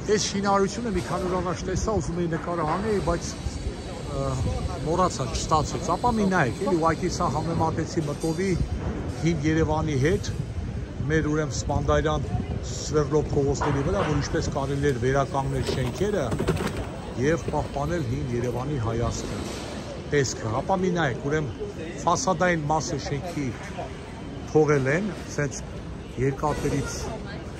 Այս շինարարությունը մի քանի օր առաջ տեսա, ուզում էի նկարը հանեի, բայց մոռացա, չստացեց։ Ապա մի նայեք, էլի ուղղակի սա համեմատեցի Մտովի հին Երևանի հետ, մեր ուրեմն Սպանդայրան Սվերդլով փողոցների վրա, որ ինչպես կարելի էր վերականգնել շենքերը եւ պահպանել հին Երևանի հայացքը, տեսքը։ Ապա մի նայեք, ուրեմն ֆասադային մասը շենքի թողել են, ասենց երկաթերից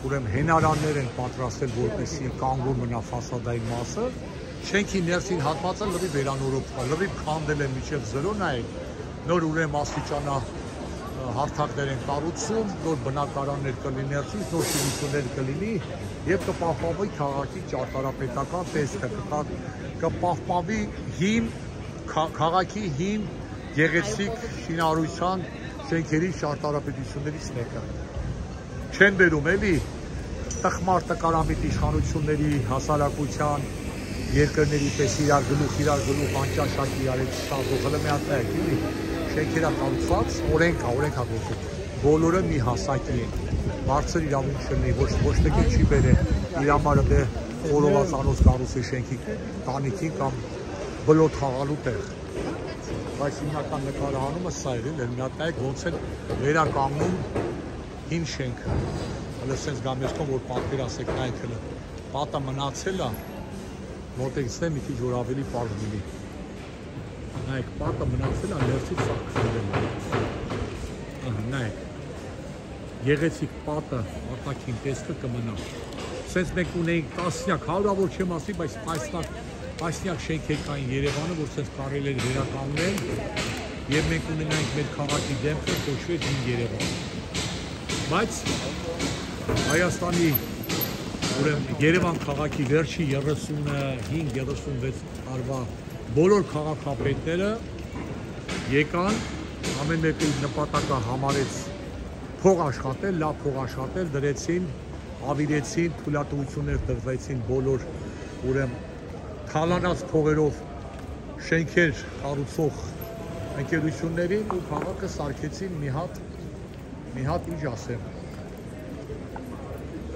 ուրեմն հենարաններ են պատրաստել, որպեսզի կանգուն մնա ֆասադային մասը։ Շենքի ներսին հատվածը լրիվ վերանորոգվել, լրիվ քանդել են մինչև 0, նայեք, նոր ուրեմն աստիճանա հարթակներ են կառուցում, նոր բնակարաններ կլինի ներսից, նոր շինություններ կլինի եւ կպահպանվի քաղաքի ճարտարապետական տեսքը, կպահպանվի հին քաղաքի հին գեղեցիկ շինարարության շենքերի ճարտարապետություններից մեկը։ Չեն բերում էլի տխմար տկարամիտ իշխանությունների հասարակության երկրների պես իրար գլուխ անճաշակի արեց ստացողը մի հատ նայեք, էլի շենքերա կառուցված, օրենք է գործում, բոլորը մի հասակի են, բարձր իրավունք չունի, ոչ մեկը չի բերել իր համար դե օրոված անոց կառուցի շենքի տանիքին կամ բլոտ խաղալու տեղ։ Բայց հիմնական նկարահանումը սա էր, մի հատ նայեք ոնց են վերականգնում հին շենքը։ Հələ սենց գամեստոն, որ պատկերացեք նայեք հələ պատը մնացել է, մոտեցնեմ մի քիչ որ ավելի պարզ լինի։ Նայեք, պատը մնացել է, ներսից սա քանդել է։ Նայեք, գեղեցիկ պատը, արտաքին տեսքը կմնա։ Սենց մենք ունեինք տասնյակ, հարյուրավոր չեմ ասի, բայց տասնյակ շենքեր կային Երևանը, որ սենց կարելի էր վերականգնել, եւ մենք ունենայինք մեր քաղաքի դեմքը կոչվեց հին Երևան։ Բայց Հայաստանի ուրեմն Երևան քաղաքի վերջի 35-36 տարվա բոլոր քաղաքապետները եկան, ամեն մեկը նպատակը համարեց փող աշխատել, լավ փող աշխատել, դրեցին, ավիրեցին, թույլատվություններ տրվեցին բոլոր ուրեմն թալանած փողերով շենքեր կառուցող ընկերություններին ու քաղաքը սարքեցին մի հատ ինչ ասեմ,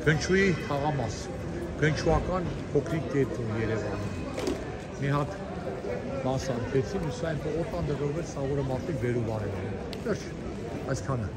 Գնչուի թաղամաս, գնչուական փոքրիկ կետում Երևանում, մի հատ մաս արկեցին ու սա այն օտան դրողվեց, սա որը մարդիկ վերու բարել են, այսքանը։